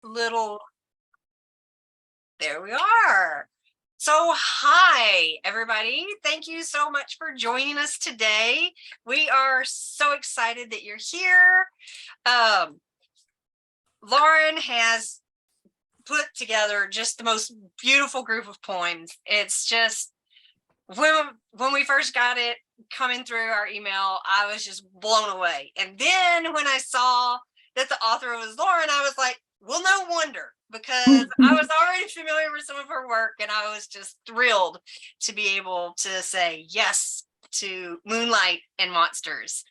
little, there we are. So hi, everybody. Thank you so much for joining us today. We are so excited that you're here. Lauren has put together just the most beautiful group of poems. It's just, when we first got it coming through our email, I was just blown away. And then when I saw that the author was Lauren, I was like, well, no wonder, because I was already familiar with some of her work, and I was just thrilled to be able to say yes to Moonlight and Monsters.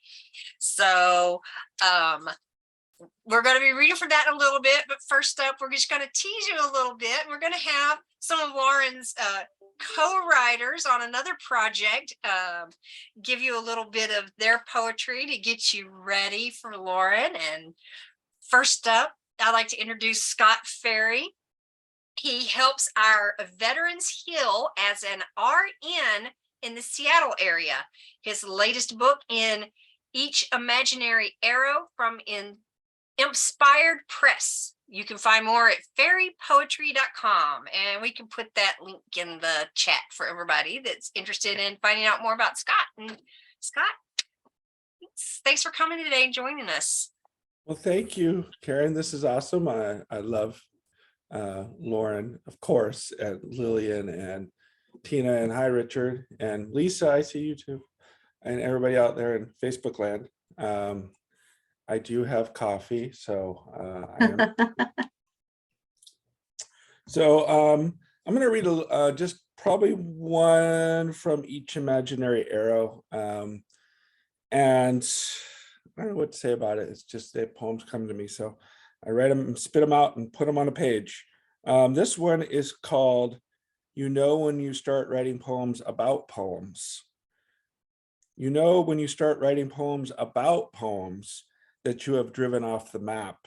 So we're going to be reading from that in a little bit, but first up, we're just going to tease you a little bit. And we're going to have some of Lauren's co-writers on another project give you a little bit of their poetry to get you ready for Lauren. And first up, I'd like to introduce Scott Ferry. He helps our veterans heal as an RN in the Seattle area. His latest book, In Each Imaginary Arrow, from Inspired Press. You can find more at ferrypoetry.com, and we can put that link in the chat for everybody that's interested in finding out more about Scott. And Scott, thanks for coming today and joining us. Well, thank you, Karen. This is awesome. I love Lauren, of course, and Lillian and Tina, and hi, Richard, and Lisa, I see you too, and everybody out there in Facebook land. I do have coffee, so I am. So I'm going to read just probably one from each imaginary arrow, and I don't know what to say about it. It's just the poems come to me, so I write them, spit them out, and put them on a page. This one is called "You Know When You Start Writing Poems About Poems." You know when you start writing poems about poems that you have driven off the map.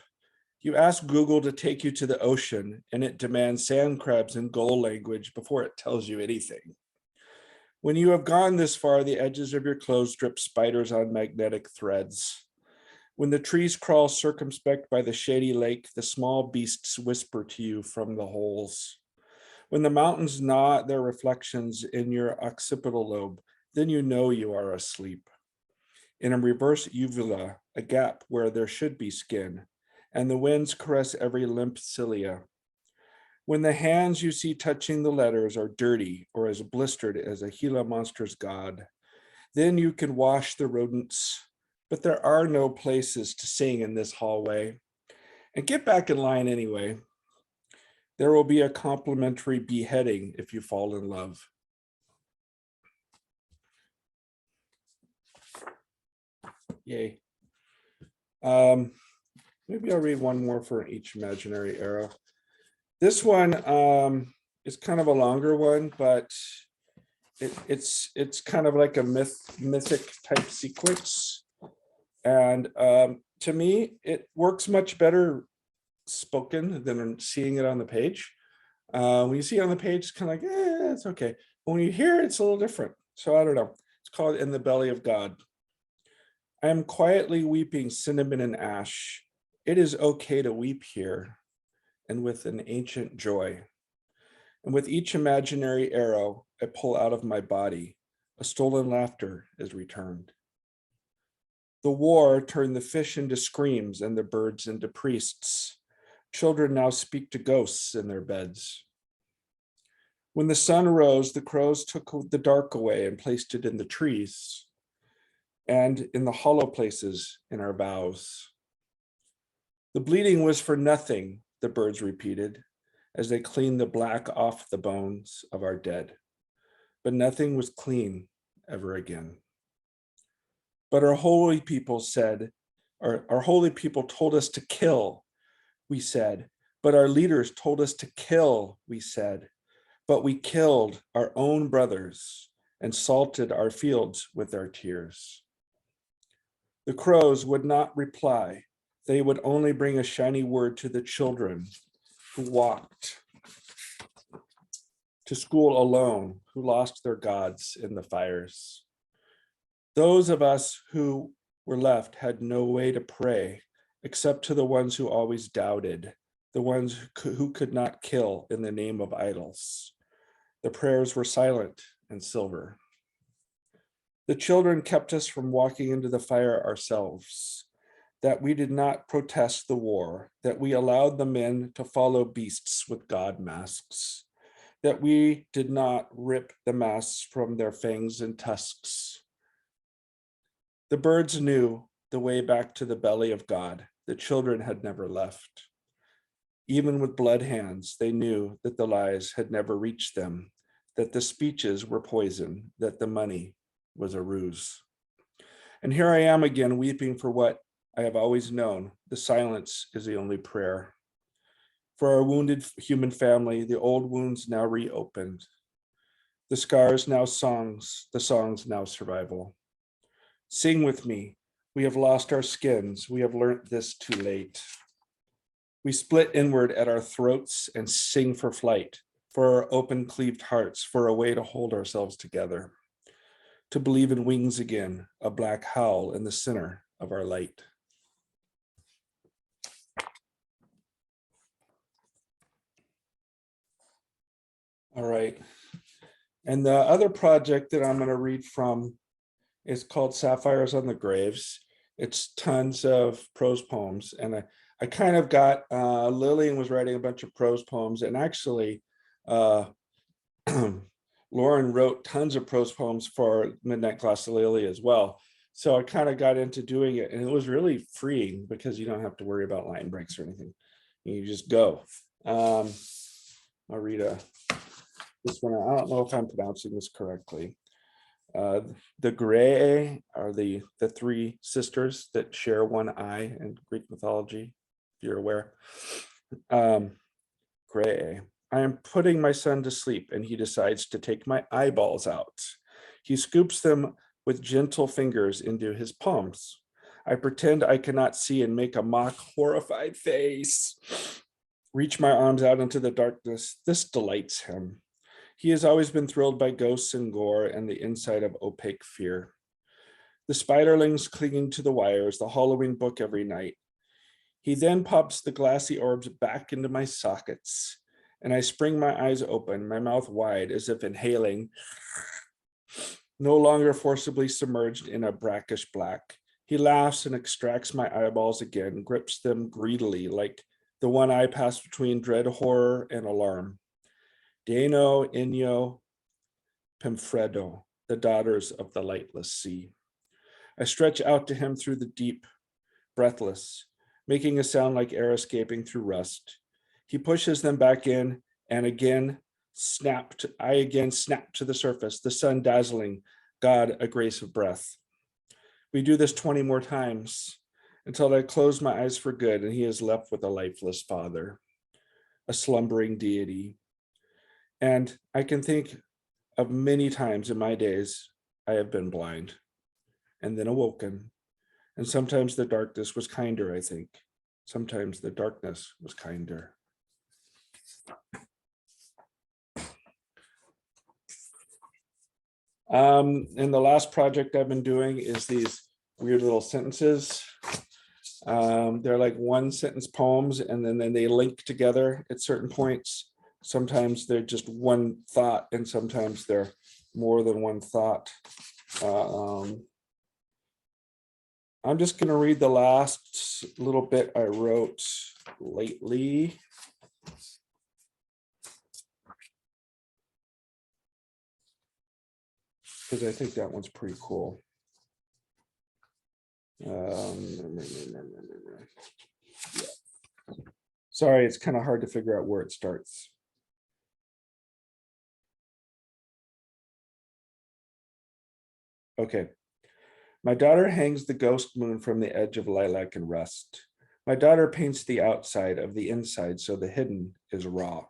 You ask Google to take you to the ocean, and it demands sand crabs and gull language before it tells you anything. When you have gone this far, the edges of your clothes drip spiders on magnetic threads. When the trees crawl circumspect by the shady lake, the small beasts whisper to you from the holes. When the mountains gnaw their reflections in your occipital lobe, then you know you are asleep. In a reverse uvula, a gap where there should be skin, and the winds caress every limp cilia. When the hands you see touching the letters are dirty or as blistered as a Gila monster's god, then you can wash the rodents, but there are no places to sing in this hallway. And get back in line anyway. There will be a complimentary beheading if you fall in love. Yay. Maybe I'll read one more for each imaginary arrow. This one is kind of a longer one, but it's kind of like a mythic type sequence. And to me, it works much better spoken than seeing it on the page. When you see it on the page, it's kind of like, it's okay. But when you hear it, it's a little different. So I don't know. It's called In the Belly of God. I am quietly weeping cinnamon and ash. It is okay to weep here, and with an ancient joy. And with each imaginary arrow I pull out of my body, a stolen laughter is returned. The war turned the fish into screams and the birds into priests. Children now speak to ghosts in their beds. When the sun rose, the crows took the dark away and placed it in the trees and in the hollow places in our boughs. The bleeding was for nothing, the birds repeated, as they cleaned the black off the bones of our dead. But nothing was clean ever again. But our holy people told us to kill, we said. But our leaders told us to kill, we said. But we killed our own brothers and salted our fields with our tears. The crows would not reply. They would only bring a shiny word to the children who walked to school alone, who lost their gods in the fires. Those of us who were left had no way to pray except to the ones who always doubted, the ones who could not kill in the name of idols. The prayers were silent and silver. The children kept us from walking into the fire ourselves, that we did not protest the war, that we allowed the men to follow beasts with God masks, that we did not rip the masks from their fangs and tusks. The birds knew the way back to the belly of God. The children had never left. Even with blood hands, they knew that the lies had never reached them, that the speeches were poison, that the money was a ruse. And here I am again, weeping for what I have always known. The silence is the only prayer. For our wounded human family, the old wounds now reopened. The scars now songs, the songs now survival. Sing with me. We have lost our skins. We have learnt this too late. We split inward at our throats and sing for flight, for our open cleaved hearts, for a way to hold ourselves together, to believe in wings again, a black howl in the center of our light. All right. And the other project that I'm going to read from is called Sapphires on the Graves. It's tons of prose poems. And I kind of got, Lillian was writing a bunch of prose poems, and actually Lauren wrote tons of prose poems for Midnight Glossolalia as well. So I kind of got into doing it, and it was really freeing because you don't have to worry about line breaks or anything. You just go. I'll read this one. I don't know if I'm pronouncing this correctly. The Grae are the three sisters that share one eye in Greek mythology, if you're aware. Grae. I am putting my son to sleep, and he decides to take my eyeballs out. He scoops them with gentle fingers into his palms. I pretend I cannot see and make a mock horrified face. Reach my arms out into the darkness. This delights him. He has always been thrilled by ghosts and gore and the inside of opaque fear. The spiderlings clinging to the wires, the Halloween book every night. He then pops the glassy orbs back into my sockets, and I spring my eyes open, my mouth wide as if inhaling, no longer forcibly submerged in a brackish black. He laughs and extracts my eyeballs again, grips them greedily like the one eye passed between dread horror and alarm. Dano, Inyo, Pimfredo, the daughters of the lightless sea. I stretch out to him through the deep, breathless, making a sound like air escaping through rust. He pushes them back in, and again, I again snap to the surface, the sun dazzling, God, a grace of breath. We do this 20 more times until I close my eyes for good, and he is left with a lifeless father, a slumbering deity. And I can think of many times in my days I have been blind and then awoken. And sometimes the darkness was kinder, I think. Sometimes the darkness was kinder. And the last project I've been doing is these weird little sentences. They're like one sentence poems, and then they link together at certain points. Sometimes they're just one thought, and sometimes they're more than one thought. I'm just going to read the last little bit I wrote lately. Because I think that one's pretty cool. Yeah. Sorry, it's kind of hard to figure out where it starts. Okay. My daughter hangs the ghost moon from the edge of lilac and rust. My daughter paints the outside of the inside so the hidden is raw.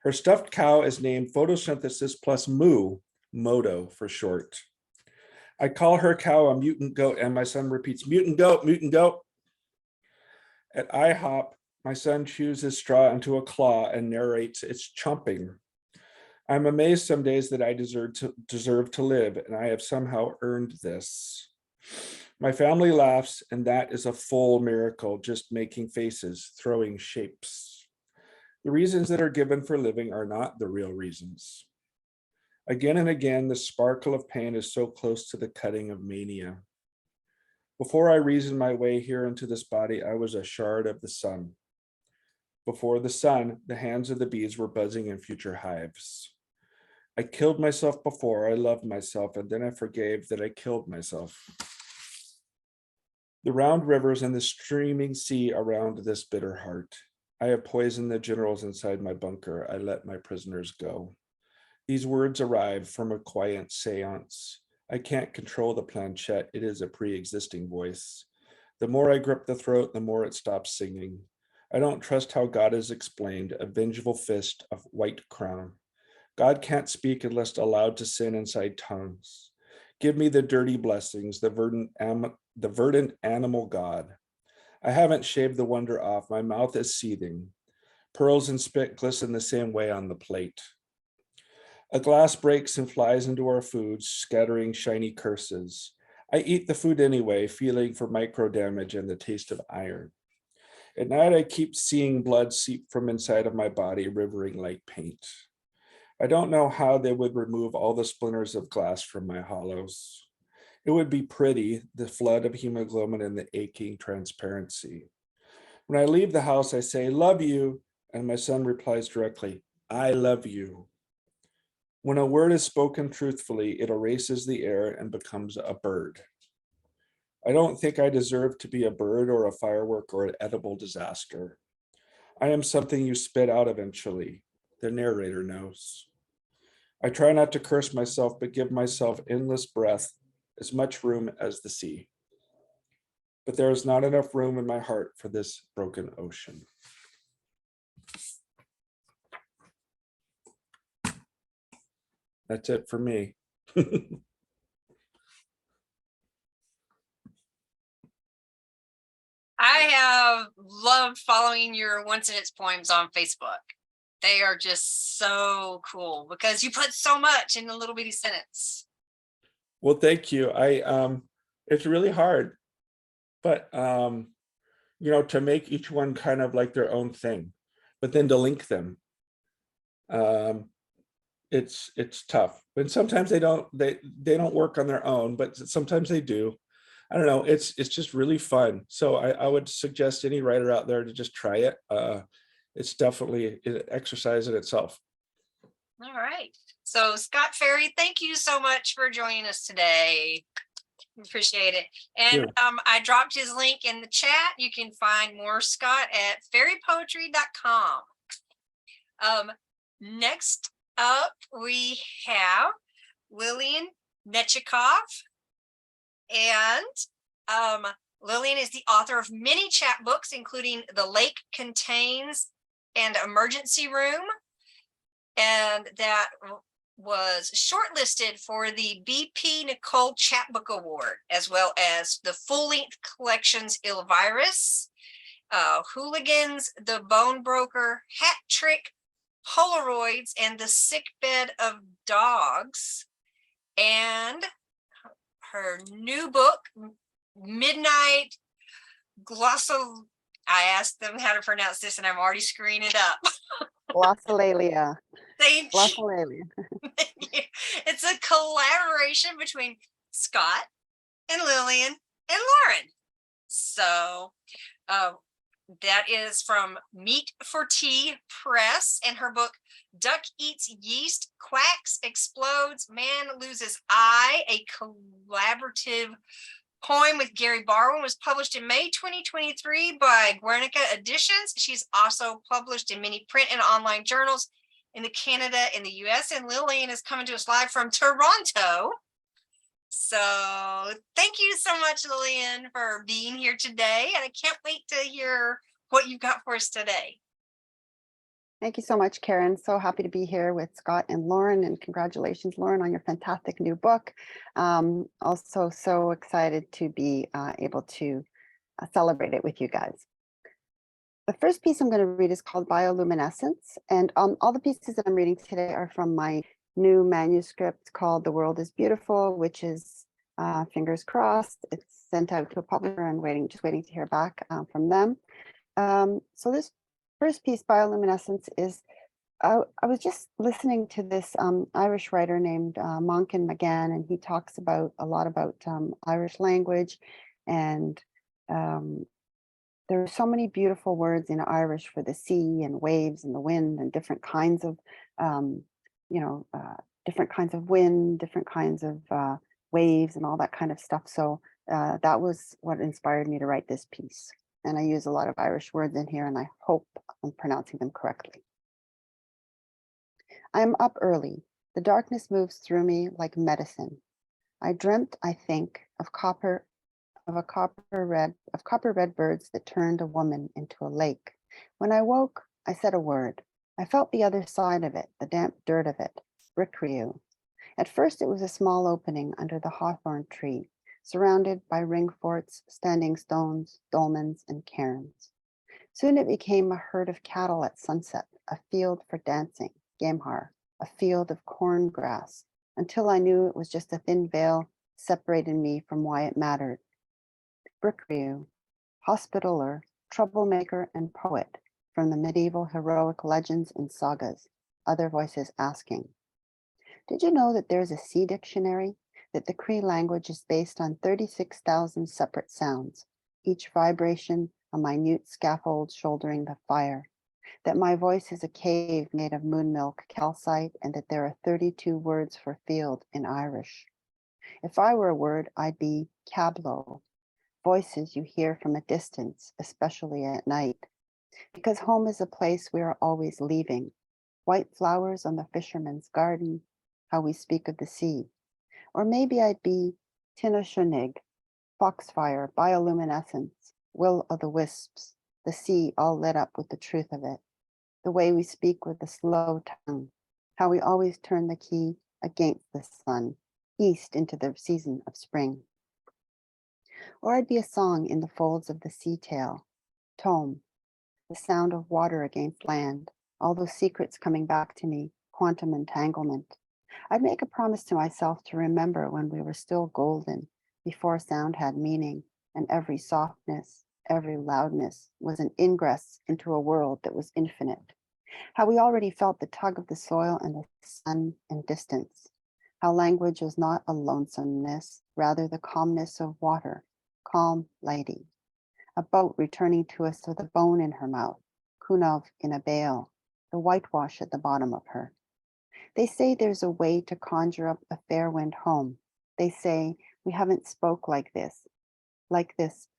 Her stuffed cow is named Photosynthesis plus Moo, Moto for short. I call her cow a mutant goat, and my son repeats, mutant goat, mutant goat. At IHOP, my son chews his straw into a claw and narrates its chomping. I'm amazed some days that I deserve to live, and I have somehow earned this. My family laughs, and that is a full miracle, just making faces, throwing shapes. The reasons that are given for living are not the real reasons. Again and again, the sparkle of pain is so close to the cutting of mania. Before I reasoned my way here into this body, I was a shard of the sun. Before the sun, the hands of the bees were buzzing in future hives. I killed myself before, I loved myself, and then I forgave that I killed myself. The round rivers and the streaming sea around this bitter heart. I have poisoned the generals inside my bunker. I let my prisoners go. These words arrive from a quiet seance. I can't control the planchette. It is a pre-existing voice. The more I grip the throat, the more it stops singing. I don't trust how God is explained, a vengeful fist of white crown. God can't speak unless allowed to sin inside tongues. Give me the dirty blessings, the verdant animal God. I haven't shaved the wonder off. My mouth is seething. Pearls and spit glisten the same way on the plate. A glass breaks and flies into our food, scattering shiny curses. I eat the food anyway, feeling for micro damage and the taste of iron. At night, I keep seeing blood seep from inside of my body, rivering like paint. I don't know how they would remove all the splinters of glass from my hollows. It would be pretty, the flood of hemoglobin and the aching transparency. When I leave the house, I say, love you, and my son replies directly, I love you. When a word is spoken truthfully, it erases the air and becomes a bird. I don't think I deserve to be a bird or a firework or an edible disaster. I am something you spit out eventually. The narrator knows. I try not to curse myself, but give myself endless breath, as much room as the sea. But there is not enough room in my heart for this broken ocean. That's it for me. I have loved following your One Sentence poems on Facebook. They are just so cool because you put so much in a little bitty sentence. Well, thank you. It's really hard, but to make each one kind of like their own thing, but then to link them. It's tough, but sometimes they don't work on their own, but sometimes they do. I don't know. It's just really fun. So I would suggest any writer out there to just try it. It's definitely an exercise in itself. All right. So Scott Ferry, thank you so much for joining us today. Appreciate it. And I dropped his link in the chat. You can find more Scott at fairypoetry.com. Next up, we have Lillian Necakov. And Lillian is the author of many chapbooks, including The Lake Contains and Emergency Room. And that was shortlisted for the BP Nicole Chapbook Award, as well as the full-length collections Elvirus, Hooligans, The Bone Broker, Hat Trick, Polaroids, and The Sickbed of Dogs. And her new book, Midnight Glossol. I asked them how to pronounce this, and I'm already screwing it up. Glossolalia. Thank you. Glossolalia. It's a collaboration between Scott and Lillian and Lauren. So that is from Meat for Tea Press, and her book, Duck Eats Yeast, Quacks, Explodes, Man Loses Eye, a collaborative poem with Gary Barwin, was published in May 2023 by Guernica Editions. She's also published in many print and online journals in Canada and the US, and Lillian is coming to us live from Toronto. So thank you so much, Lillian, for being here today, and I can't wait to hear what you've got for us today. Thank you so much, Karen. So happy to be here with Scott and Lauren, and congratulations, Lauren, on your fantastic new book. Also so excited to be able to celebrate it with you guys. The first piece I'm going to read is called Bioluminescence, and all the pieces that I'm reading today are from my new manuscript called The World is Beautiful, which is Fingers crossed, it's sent out to a publisher and just waiting to hear back from them. So this first piece, Bioluminescence, is I was just listening to this Irish writer named Monkin McGann, and he talks about a lot about Irish language, and there are so many beautiful words in Irish for the sea and waves and the wind and different kinds of, different kinds of wind, different kinds of waves and all that kind of stuff. So that was what inspired me to write this piece. And I use a lot of Irish words in here, and I hope I'm pronouncing them correctly. I am up early. The darkness moves through me like medicine. I dreamt, I think, of copper red birds that turned a woman into a lake. When I woke, I said a word. I felt the other side of it, the damp dirt of it, Brickrew. At first, it was a small opening under the hawthorn tree, surrounded by ring forts, standing stones, dolmens, and cairns. Soon it became a herd of cattle at sunset, a field for dancing, Gamhar, a field of corn grass, until I knew it was just a thin veil separating me from why it mattered. Brickrew, hospitaller, troublemaker, and poet from the medieval heroic legends and sagas, other voices asking. Did you know that there's a sea dictionary? That the Cree language is based on 36,000 separate sounds, each vibration a minute scaffold shouldering the fire, that my voice is a cave made of moon milk calcite, and that there are 32 words for field in Irish. If I were a word, I'd be cablo, voices you hear from a distance, especially at night, because home is a place we are always leaving. White flowers on the fisherman's garden, how we speak of the sea. Or maybe I'd be Tinashonig, foxfire, bioluminescence, will o' the wisps, the sea all lit up with the truth of it. The way we speak with a slow tongue, how we always turn the key against the sun, east into the season of spring. Or I'd be a song in the folds of the sea tail, tome, the sound of water against land, all those secrets coming back to me, quantum entanglement. I'd make a promise to myself to remember when we were still golden, before sound had meaning, and every softness, every loudness was an ingress into a world that was infinite. How we already felt the tug of the soil and the sun and distance. How language was not a lonesomeness, rather the calmness of water, calm lady. A boat returning to us with a bone in her mouth, Kunov in a bale, the whitewash at the bottom of her. They say there's a way to conjure up a fair wind home. They say we haven't spoke like this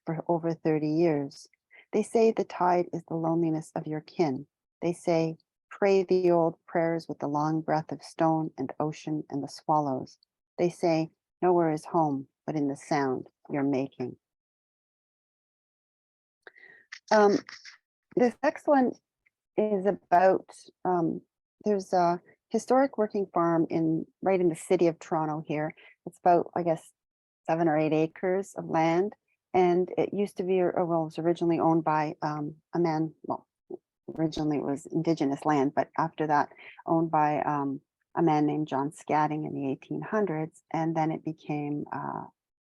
for over 30 years. They say the tide is the loneliness of your kin. They say, pray the old prayers with the long breath of stone and ocean and the swallows. They say, nowhere is home, but in the sound you're making. This next one is about, there's a historic working farm right in the city of Toronto here. It's about, I guess, 7 or 8 acres of land. And it used to be, it was originally owned by a man, well, originally it was Indigenous land, but after that owned by a man named John Scatting in the 1800s. And then it became,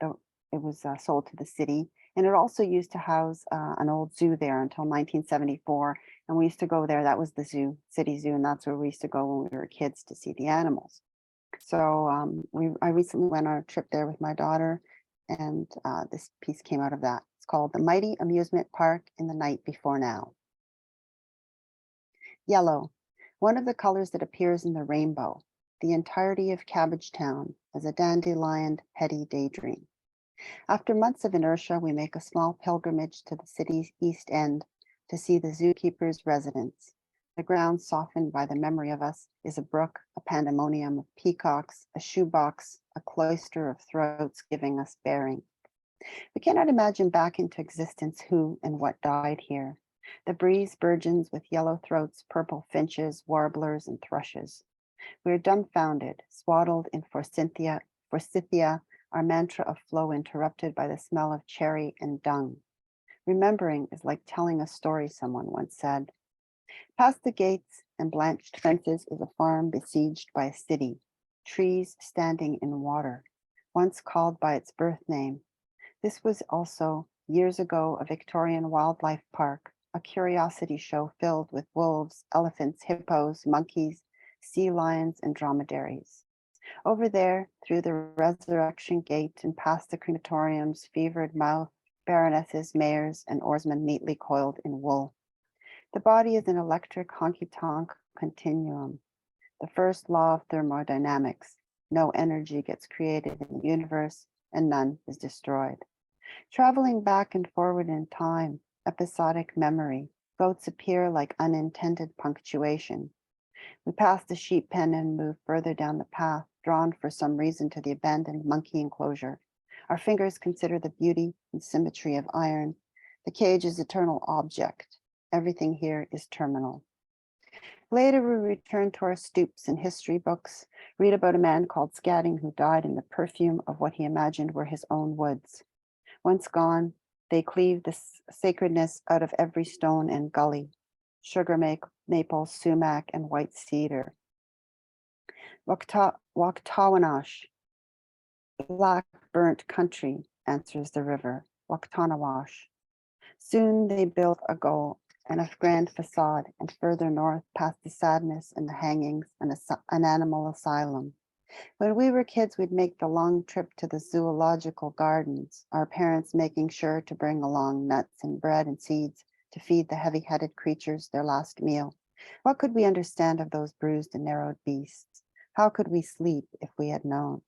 it was sold to the city. And it also used to house an old zoo there until 1974. And we used to go there, that was the zoo, city zoo, and that's where we used to go when we were kids to see the animals. So I recently went on a trip there with my daughter, and this piece came out of that. It's called The Mighty Amusement Park in the Night Before Now. Yellow, one of the colors that appears in the rainbow, the entirety of Cabbagetown as a dandelion heady daydream. After months of inertia, we make a small pilgrimage to the city's east end to see the zookeeper's residence. The ground softened by the memory of us is a brook, a pandemonium of peacocks, a shoebox, a cloister of throats giving us bearing. We cannot imagine back into existence who and what died here. The breeze burgeons with yellow throats, purple finches, warblers, and thrushes. We are dumbfounded, swaddled in forsythia, our mantra of flow interrupted by the smell of cherry and dung. Remembering is like telling a story, someone once said. Past the gates and blanched fences is a farm besieged by a city, trees standing in water. once called by its birth name. This was also, years ago, a Victorian wildlife park, a curiosity show filled with wolves, elephants, hippos, monkeys, sea lions, and dromedaries. Over there, through the resurrection gate and past the crematorium's fevered mouth, baronesses, mayors, and oarsmen neatly coiled in wool. The body is an electric honky-tonk continuum. The first law of thermodynamics: no energy gets created in the universe and none is destroyed. Traveling back and forward in time, episodic memory, goats appear like unintended punctuation. We pass the sheep pen and move further down the path, drawn for some reason to the abandoned monkey enclosure. Our fingers consider the beauty and symmetry of iron. The cage is eternal object. Everything here is terminal. Later, we return to our stoops and history books, read about a man called Scatting who died in the perfume of what he imagined were his own woods. Once gone, they cleave the sacredness out of every stone and gully: sugar maple, sumac, and white cedar. Waktawanash, black burnt country, answers the river, Waktanawash. Soon they built a goal and a grand facade, and further north past the sadness and the hangings and an animal asylum. When we were kids, we'd make the long trip to the zoological gardens, our parents making sure to bring along nuts and bread and seeds to feed the heavy-headed creatures their last meal. What could we understand of those bruised and narrowed beasts? How could we sleep if we had known?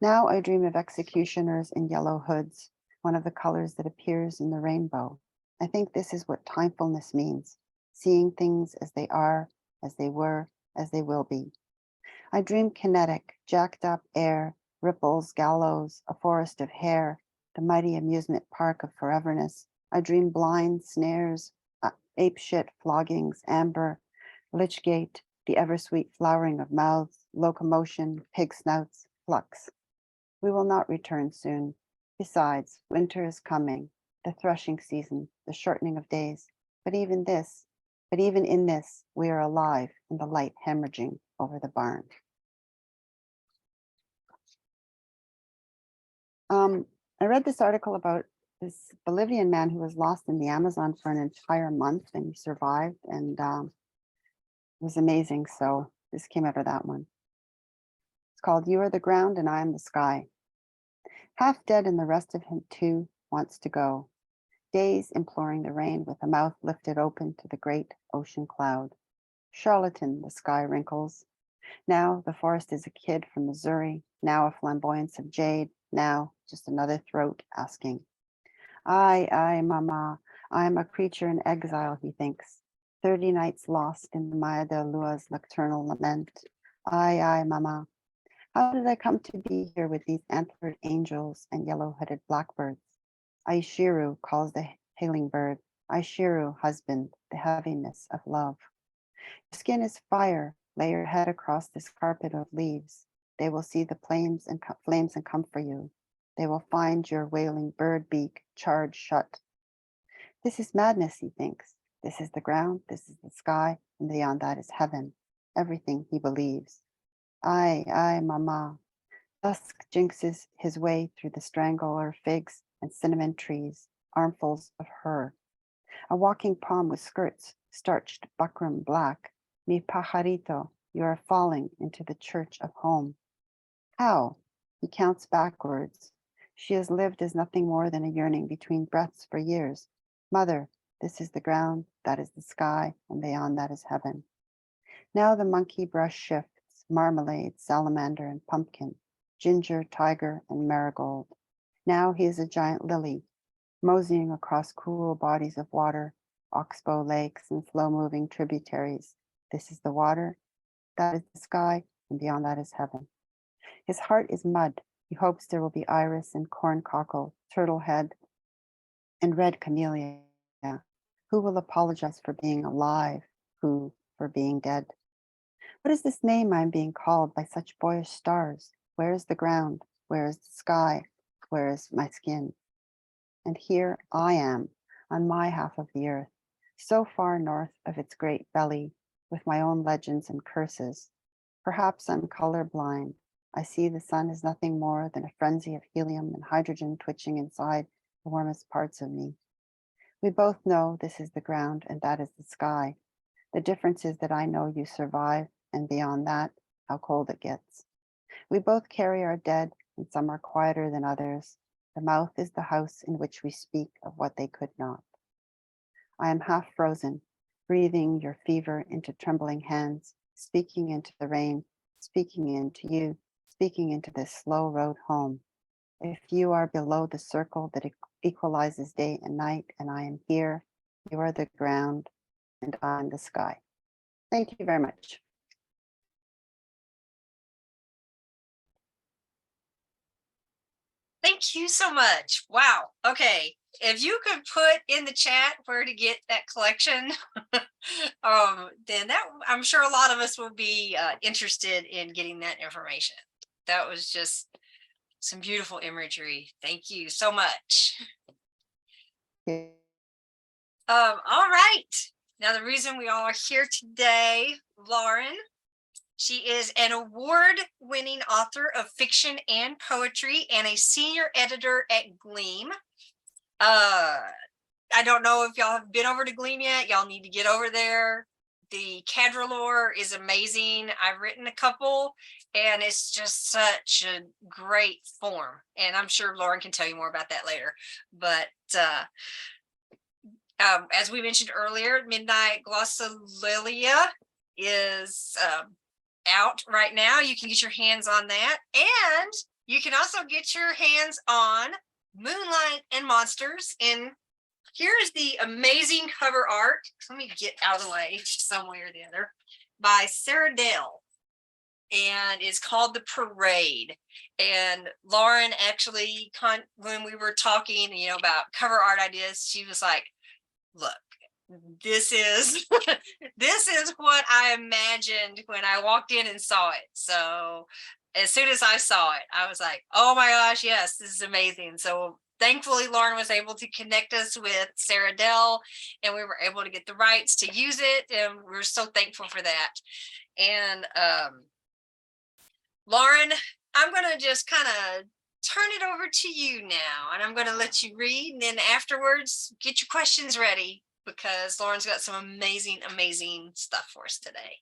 Now I dream of executioners in yellow hoods, one of the colors that appears in the rainbow. I think this is what timefulness means: seeing things as they are, as they were, as they will be. I dream kinetic, jacked up air, ripples, gallows, a forest of hair, the mighty amusement park of foreverness. I dream blind snares, apeshit floggings, amber, lichgate, the ever-sweet flowering of mouths, locomotion, pig snouts, flux. We will not return soon. Besides, winter is coming, the threshing season, the shortening of days. But even in this, we are alive in the light hemorrhaging over the barn. I read this article about this Bolivian man who was lost in the Amazon for an entire month and he survived, and it was amazing. So this came out of that one. It's called "You Are the Ground and I Am the Sky." Half dead, and the rest of him too wants to go. Days imploring the rain with a mouth lifted open to the great ocean cloud. Charlatan, the sky wrinkles. Now the forest is a kid from Missouri, now a flamboyance of jade, now just another throat asking. Ay, mama, I am a creature in exile, he thinks. 30 nights lost in the Maya de Lua's nocturnal lament. Ay, mama. How did I come to be here with these antlered angels and yellow-headed blackbirds? Aishiru calls the hailing bird. Aishiru, husband, the heaviness of love. Your skin is fire. Lay your head across this carpet of leaves. They will see the flames and come for you. They will find your wailing bird beak charred shut. This is madness, he thinks. This is the ground, this is the sky, and beyond that is heaven. Everything he believes. Ay, mama. Dusk jinxes his way through the strangler figs and cinnamon trees, armfuls of her. A walking palm with skirts, starched buckram black. Mi pajarito, you are falling into the church of home. How? He counts backwards. She has lived as nothing more than a yearning between breaths for years. Mother, this is the ground, that is the sky, and beyond that is heaven. Now the monkey brush shifts, marmalade, salamander, and pumpkin, ginger, tiger, and marigold. Now he is a giant lily, moseying across cool bodies of water, oxbow lakes, and slow-moving tributaries. This is the water, that is the sky, and beyond that is heaven. His heart is mud. He hopes there will be iris and corn cockle, turtle head, and red camellia. Who will apologize for being alive? Who for being dead? What is this name I am being called by such boyish stars? Where is the ground? Where is the sky? Where is my skin? And here I am, on my half of the earth, so far north of its great belly, with my own legends and curses. Perhaps I'm colorblind. I see the sun is nothing more than a frenzy of helium and hydrogen twitching inside the warmest parts of me. We both know this is the ground and that is the sky. The difference is that I know you survive, and beyond that, how cold it gets. We both carry our dead, and some are quieter than others. The mouth is the house in which we speak of what they could not. I am half frozen, breathing your fever into trembling hands, speaking into the rain, speaking into you, speaking into this slow road home. If you are below the circle that equalizes day and night, and I am here, you are the ground, and I'm the sky. Thank you very much. Thank you so much. Wow. Okay. If you could put in the chat where to get that collection, then that I'm sure a lot of us will be interested in getting that information. That was just some beautiful imagery. Thank you so much. Yeah. All right. Now, the reason we all are here today, Lauren, she is an award-winning author of fiction and poetry and a senior editor at Gleam. I don't know if y'all have been over to Gleam yet. Y'all need to get over there. The Cadrelore is amazing. I've written a couple, and it's just such a great form. And I'm sure Lauren can tell you more about that later. But as we mentioned earlier, Midnight Glossolalia is out right now. You can get your hands on that, and you can also get your hands on Moonlight and Monsters. And here's the amazing cover art. Let me get out of the way some way or the other, by Sarah Dale, and it's called The Parade. And Lauren actually, when we were talking, about cover art ideas, she was like, look, this is this is what I imagined when I walked in and saw it. So as soon as I saw it, I was like, oh my gosh, yes, this is amazing. So thankfully, Lauren was able to connect us with Sarah Dell, and we were able to get the rights to use it, and we're so thankful for that. And Lauren, I'm going to just kind of turn it over to you now, and I'm going to let you read, and then afterwards, get your questions ready, because Lauren's got some amazing, amazing stuff for us today.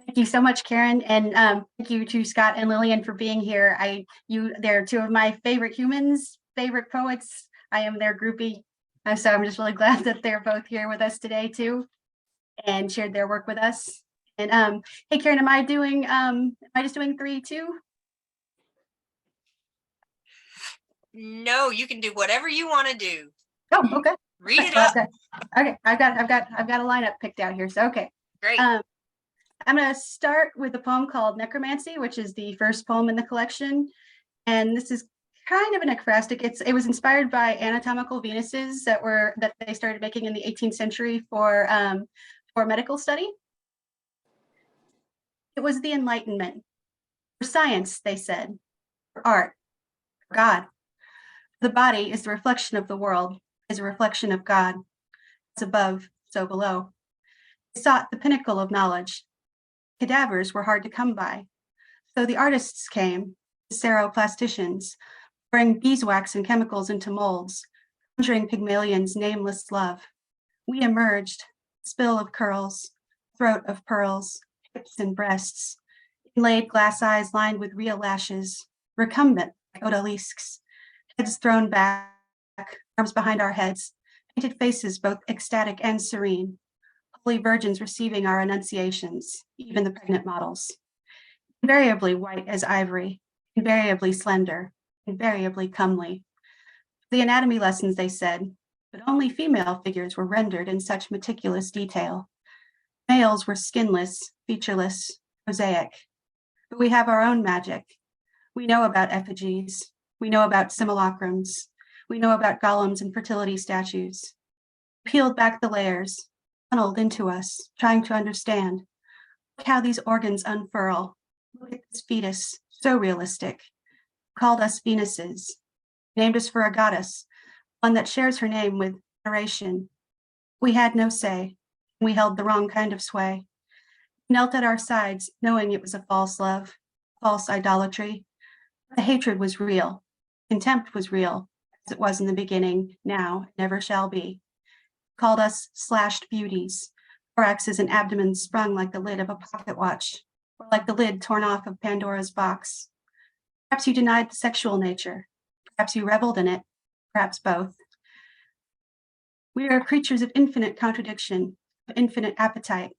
Thank you so much, Karen, and thank you to Scott and Lillian for being here. They're two of my favorite humans, favorite poets. I am their groupie, so I'm just really glad that they're both here with us today too, and shared their work with us. And hey, Karen, am I just doing 3 too? No, you can do whatever you want to do. Oh, okay. Read it up. Okay, I've got a lineup picked out here. So okay. Great. I'm going to start with a poem called Necromancy, which is the first poem in the collection. And this is kind of an ekphrastic. It was inspired by anatomical Venuses that they started making in the 18th century for medical study. It was the Enlightenment. For science, they said. For art. For God. The body is the reflection of the world, is a reflection of God. It's above, so below. They sought the pinnacle of knowledge. Cadavers were hard to come by. So the artists came, the seroplasticians, pouring beeswax and chemicals into molds, conjuring Pygmalion's nameless love. We emerged, spill of curls, throat of pearls, hips and breasts, inlaid glass eyes lined with real lashes, recumbent like odalisques, heads thrown back, arms behind our heads, painted faces both ecstatic and serene, holy virgins receiving our annunciations, even the pregnant models. Invariably white as ivory, invariably slender, invariably comely. The anatomy lessons, they said, but only female figures were rendered in such meticulous detail. Males were skinless, featureless, prosaic. But we have our own magic. We know about effigies. We know about simulacrums. We know about golems and fertility statues. Peeled back the layers, funneled into us, trying to understand. Look how these organs unfurl. Look at this fetus, so realistic. Called us Venuses. Named us for a goddess, one that shares her name with veneration. We had no say. We held the wrong kind of sway. Knelt at our sides, knowing it was a false love, false idolatry. The hatred was real. Contempt was real, as it was in the beginning, now, never shall be. Called us slashed beauties, thoraxes and abdomens sprung like the lid of a pocket watch, or like the lid torn off of Pandora's box. Perhaps you denied the sexual nature. Perhaps you reveled in it. Perhaps both. We are creatures of infinite contradiction, of infinite appetite.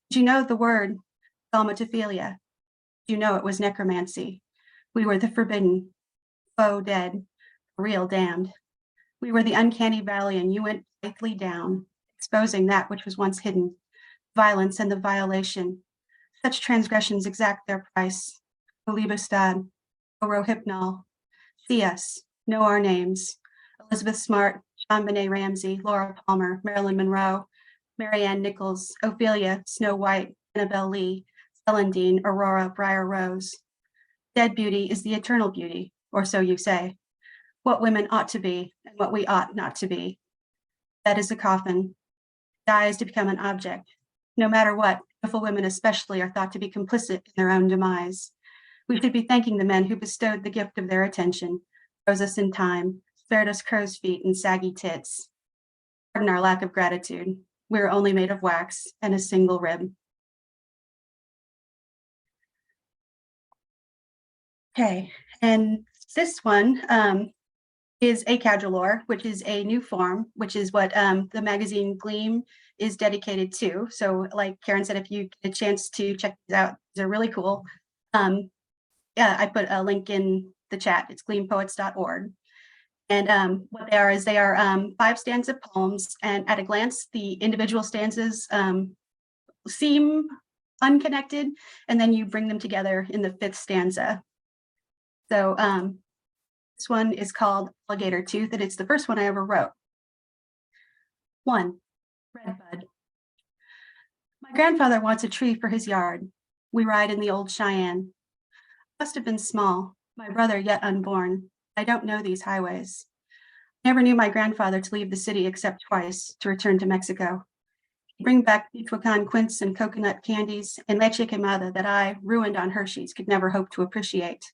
Did you know the word thaumatophilia? Did you know it was necromancy? We were the forbidden, faux dead, real damned. We were the uncanny valley, and you went blithely down, exposing that which was once hidden, violence and the violation. Such transgressions exact their price. O Liebestad, O Rohypnol, see us, know our names. Elizabeth Smart, John Benet Ramsey, Laura Palmer, Marilyn Monroe, Marianne Nichols, Ophelia, Snow White, Annabelle Lee, Celandine, Aurora, Briar Rose. Dead beauty is the eternal beauty, or so you say. What women ought to be and what we ought not to be. That is a coffin. Dies to become an object. No matter what, beautiful women especially are thought to be complicit in their own demise. We should be thanking the men who bestowed the gift of their attention, froze us in time, spared us crow's feet and saggy tits. Pardon our lack of gratitude. We are only made of wax and a single rib. Okay, and this one is acadrolore, which is a new form, which is what the magazine Gleam is dedicated to. So like Karen said, if you get a chance to check these out, they're really cool. Yeah, I put a link in the chat. It's gleampoets.org. And what they are is they are 5 stanza poems, and at a glance, the individual stanzas seem unconnected, and then you bring them together in the 5th stanza. So this one is called Alligator Tooth, and it's the first one I ever wrote. 1, Redbud. My grandfather wants a tree for his yard. We ride in the old Cheyenne. Must have been small, my brother yet unborn. I don't know these highways. I never knew my grandfather to leave the city except twice, to return to Mexico. He'd bring back Michoacan quince and coconut candies and leche quemada that I, ruined on Hershey's, could never hope to appreciate.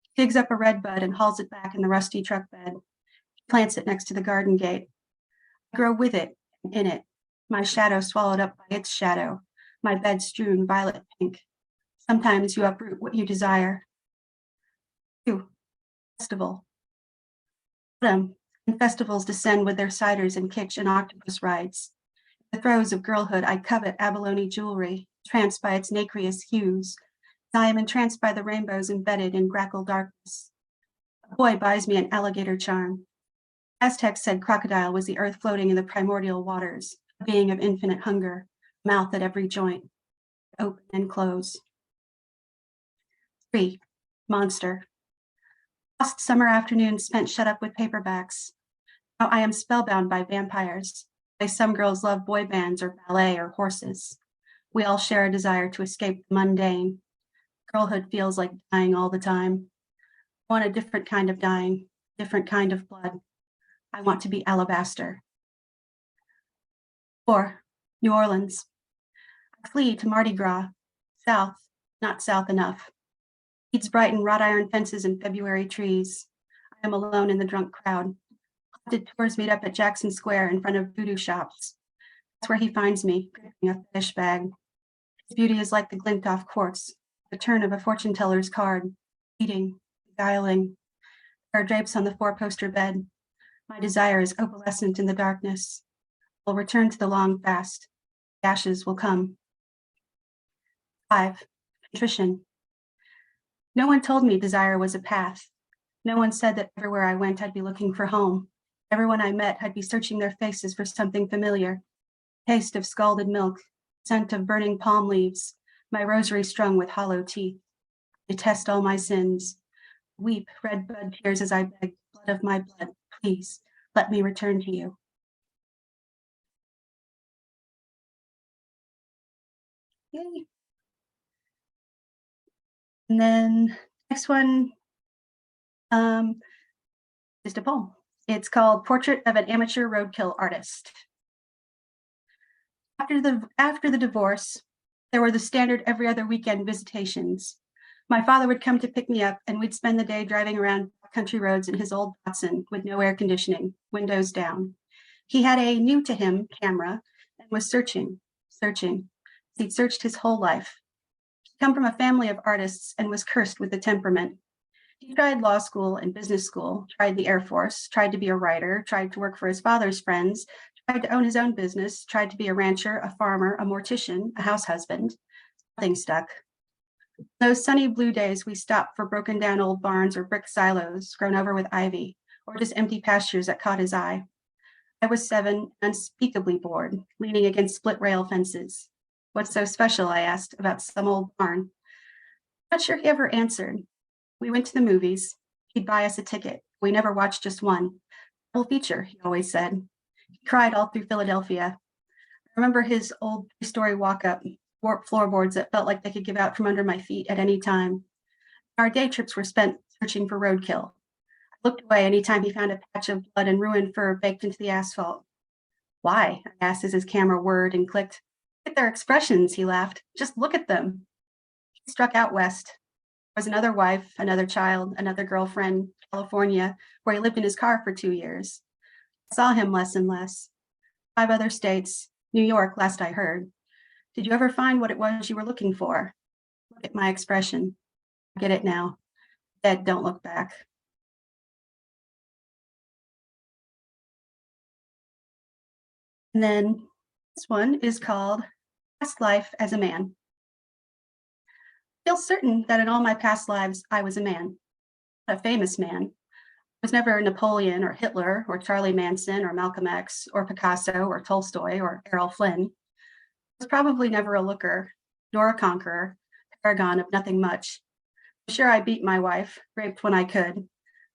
He digs up a redbud and hauls it back in the rusty truck bed. He plants it next to the garden gate. I grow with it and in it, my shadow swallowed up by its shadow, my bed strewn violet pink. Sometimes you uproot what you desire. 2, Festival. Autumn, and festivals descend with their ciders and kitsch and octopus rides. In the throes of girlhood, I covet abalone jewelry, entranced by its nacreous hues. I am entranced by the rainbows embedded in grackle darkness. A boy buys me an alligator charm. Aztecs said crocodile was the earth floating in the primordial waters, a being of infinite hunger, mouth at every joint, open and close. 3, Monster. Lost summer afternoons spent shut up with paperbacks. Now I am spellbound by vampires. Some girls love boy bands or ballet or horses. We all share a desire to escape the mundane. Girlhood feels like dying all the time. I want a different kind of dying, different kind of blood. I want to be alabaster. 4, New Orleans. I flee to Mardi Gras, south, not south enough. Beads brighten wrought iron fences and February trees. I am alone in the drunk crowd. Haunted tours meet up at Jackson Square in front of voodoo shops. That's where he finds me, gripping a fetish bag. His beauty is like the glint off quartz, the turn of a fortune teller's card, eating, beguiling. There are drapes on the 4-poster bed. My desire is opalescent in the darkness. I'll return to the long fast. The ashes will come. 5, Contrition. No one told me desire was a path. No one said that everywhere I went, I'd be looking for home. Everyone I met, I'd be searching their faces for something familiar. Taste of scalded milk, scent of burning palm leaves, my rosary strung with hollow teeth. Detest all my sins. Weep red bud tears as I beg, blood of my blood, please, let me return to you. Yay. And then next one, just a poem. It's called Portrait of an Amateur Roadkill Artist. After the divorce, there were the standard every other weekend visitations. My father would come to pick me up, and we'd spend the day driving around country roads in his old Datsun with no air conditioning, windows down. He had a new to him camera and was searching. He'd searched his whole life. He'd come from a family of artists and was cursed with a temperament. He tried law school and business school, tried the Air Force, tried to be a writer, tried to work for his father's friends, tried to own his own business, tried to be a rancher, a farmer, a mortician, a house husband. Nothing stuck. Those sunny blue days, we stopped for broken down old barns or brick silos grown over with ivy, or just empty pastures that caught his eye. I was 7, unspeakably bored, leaning against split rail fences. What's so special, I asked, about some old barn? Not sure he ever answered. We went to the movies. He'd buy us a ticket. We never watched just one. Double feature, he always said. He cried all through Philadelphia. I remember his old 3-story walk-up, warped floorboards that felt like they could give out from under my feet at any time. Our day trips were spent searching for roadkill. I looked away anytime he found a patch of blood and ruined fur baked into the asphalt. Why? I asked as his camera whirred and clicked. Look at their expressions, he laughed. Just look at them. He struck out west. There was another wife, another child, another girlfriend, California, where he lived in his car for 2 years. I saw him less and less. 5 other states, New York, last I heard. Did you ever find what it was you were looking for? Look at my expression. I get it now. Dead, don't look back. And then this one is called Past Life as a Man. I feel certain that in all my past lives, I was a man, a famous man. I was never Napoleon or Hitler or Charlie Manson or Malcolm X or Picasso or Tolstoy or Errol Flynn. I was probably never a looker, nor a conqueror, paragon of nothing much. I'm sure I beat my wife, raped when I could,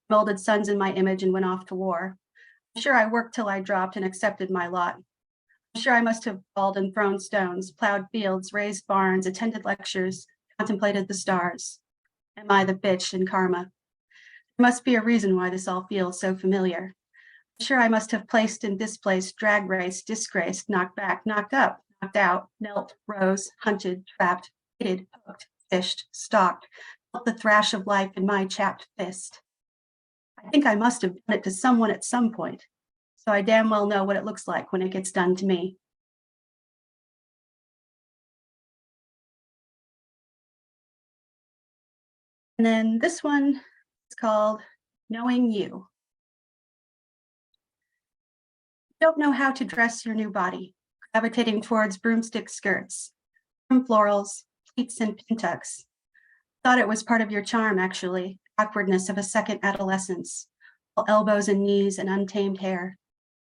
molded sons in my image and went off to war. I'm sure I worked till I dropped and accepted my lot. I'm sure I must have bawled and thrown stones, plowed fields, raised barns, attended lectures, contemplated the stars. Am I the bitch in karma? There must be a reason why this all feels so familiar. I'm sure I must have placed and displaced, drag raced, disgraced, knocked back, knocked up, knocked out, knelt, rose, hunted, trapped, baited, hooked, fished, stalked, felt the thrash of life in my chapped fist. I think I must have done it to someone at some point, so I damn well know what it looks like when it gets done to me. And then this one is called Knowing You. Don't know how to dress your new body, gravitating towards broomstick skirts, florals, pleats, and pin tucks. Thought it was part of your charm, actually, awkwardness of a second adolescence, all elbows and knees and untamed hair.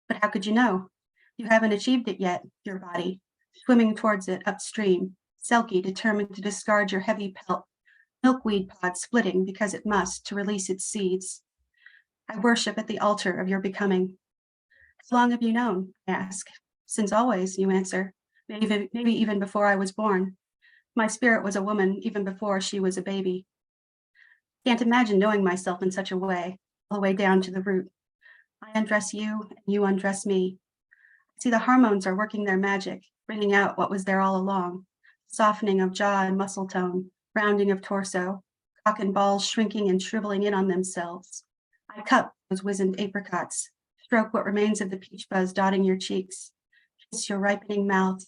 But how could you know? You haven't achieved it yet, your body, swimming towards it upstream, selkie determined to discard your heavy pelt, milkweed pod splitting because it must to release its seeds. I worship at the altar of your becoming. How long have you known? I ask. Since always, you answer. Maybe even before I was born. My spirit was a woman even before she was a baby. Can't imagine knowing myself in such a way, all the way down to the root. I undress you, and you undress me. I see the hormones are working their magic, bringing out what was there all along. Softening of jaw and muscle tone, rounding of torso, cock and balls shrinking and shriveling in on themselves. I cup those wizened apricots, stroke what remains of the peach buzz dotting your cheeks, kiss your ripening mouth.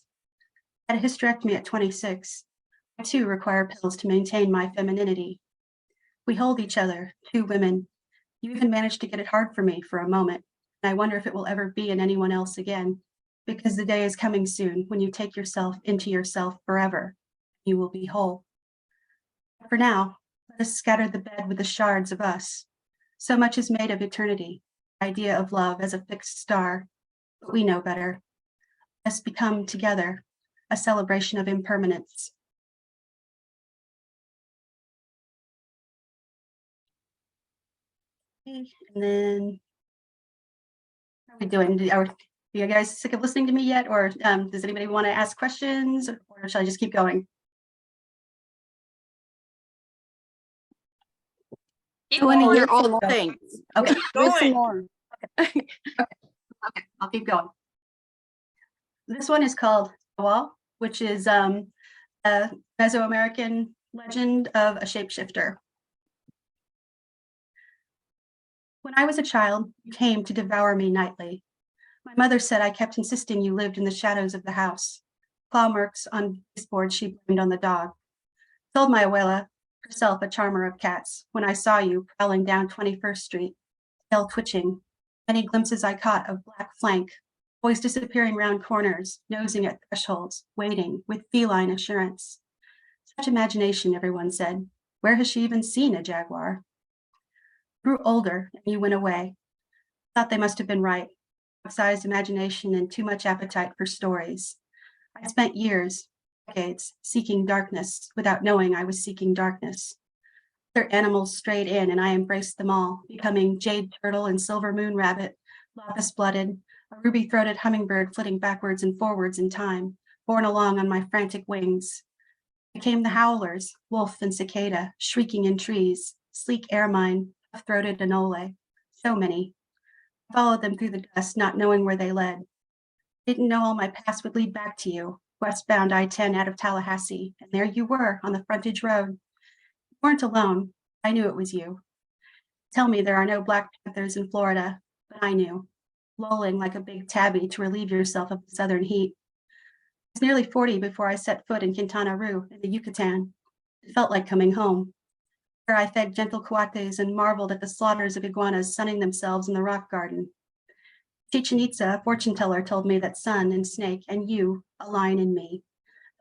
I had a hysterectomy at 26. I too require pills to maintain my femininity. We hold each other, 2 women. You even managed to get it hard for me for a moment, and I wonder if it will ever be in anyone else again, because the day is coming soon when you take yourself into yourself forever. You will be whole. For now, let us scatter the bed with the shards of us. So much is made of eternity, the idea of love as a fixed star, but we know better. Let us become together a celebration of impermanence. Okay, and then, how are we doing? Are you guys sick of listening to me yet, or does anybody want to ask questions, or shall I just keep going? Keep I want to going. hear all Some the more. things. Okay, Read some Going. more. okay, I'll keep going. This one is called Wall, which is a Mesoamerican Legend of a Shapeshifter. When I was a child, you came to devour me nightly. My mother said I kept insisting you lived in the shadows of the house. Claw marks on baseboard she blamed on the dog. Told my abuela, herself a charmer of cats, when I saw you prowling down 21st Street, tail twitching, many glimpses I caught of black flank, always disappearing round corners, nosing at thresholds, waiting with feline assurance. Such imagination, everyone said. Where has she even seen a jaguar? Grew older and you went away. Thought they must have been right. Outsized imagination and too much appetite for stories. I spent years, decades, seeking darkness without knowing I was seeking darkness. Other animals strayed in and I embraced them all, becoming jade turtle and silver moon rabbit, lapis-blooded, a ruby-throated hummingbird flitting backwards and forwards in time, borne along on my frantic wings. Became the howlers, wolf and cicada, shrieking in trees, sleek ermine, tough-throated anole, so many. I followed them through the dust, not knowing where they led. Didn't know all my past would lead back to you, westbound I-10 out of Tallahassee, and there you were on the frontage road. You weren't alone. I knew it was you. Tell me there are no black panthers in Florida, but I knew, lolling like a big tabby to relieve yourself of the southern heat. I was nearly 40 before I set foot in Quintana Roo in the Yucatan. It felt like coming home. There I fed gentle coates and marveled at the slaughters of iguanas sunning themselves in the rock garden. Chichen Itza, a fortune teller, told me that sun and snake and you align in me.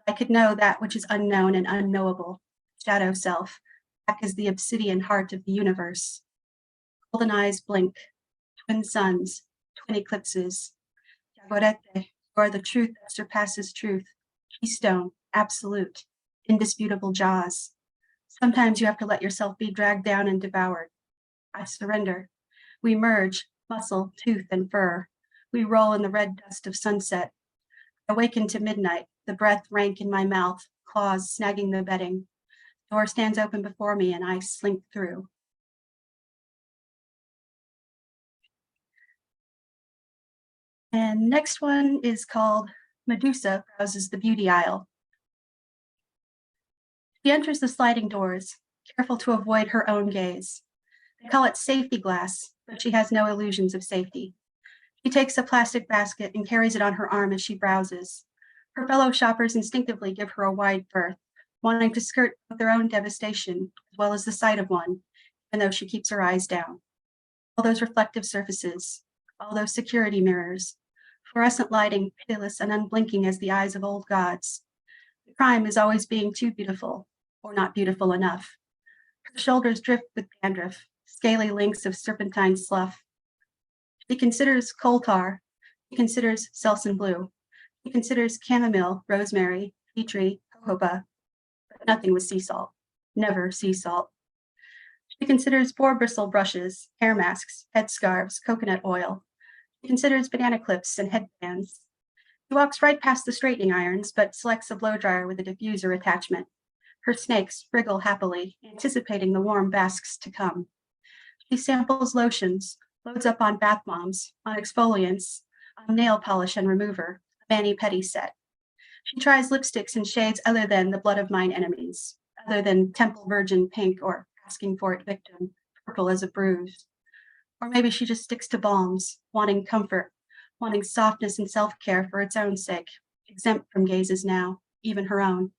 I could know that which is unknown and unknowable, shadow self, back as the obsidian heart of the universe. Golden eyes blink, twin suns, twin eclipses. Jaguarete, you are the truth that surpasses truth, keystone, absolute, indisputable jaws. Sometimes you have to let yourself be dragged down and devoured. I surrender. We merge, muscle, tooth, and fur. We roll in the red dust of sunset. I awaken to midnight, the breath rank in my mouth, claws snagging the bedding. Door stands open before me and I slink through. And next one is called Medusa Browses the Beauty Aisle. She enters the sliding doors, careful to avoid her own gaze. They call it safety glass, but she has no illusions of safety. She takes a plastic basket and carries it on her arm as she browses. Her fellow shoppers instinctively give her a wide berth, wanting to skirt their own devastation, as well as the sight of one, even though she keeps her eyes down. All those reflective surfaces, all those security mirrors, fluorescent lighting, pitiless and unblinking as the eyes of old gods. The crime is always being too beautiful, or not beautiful enough. Her shoulders drift with dandruff, scaly links of serpentine slough. She considers coal tar. She considers Selsun blue. She considers chamomile, rosemary, tea tree, jojoba, but nothing with sea salt. Never sea salt. She considers boar bristle brushes, hair masks, headscarves, coconut oil. She considers banana clips and headbands. She walks right past the straightening irons, but selects a blow dryer with a diffuser attachment. Her snakes wriggle happily, anticipating the warm basks to come. She samples lotions, loads up on bath bombs, on exfoliants, on nail polish and remover, a mani-pedi set. She tries lipsticks in shades other than the blood of mine enemies, other than Temple Virgin pink or asking for it victim, purple as a bruise. Or maybe she just sticks to balms, wanting comfort, wanting softness and self-care for its own sake, exempt from gazes now, even her own.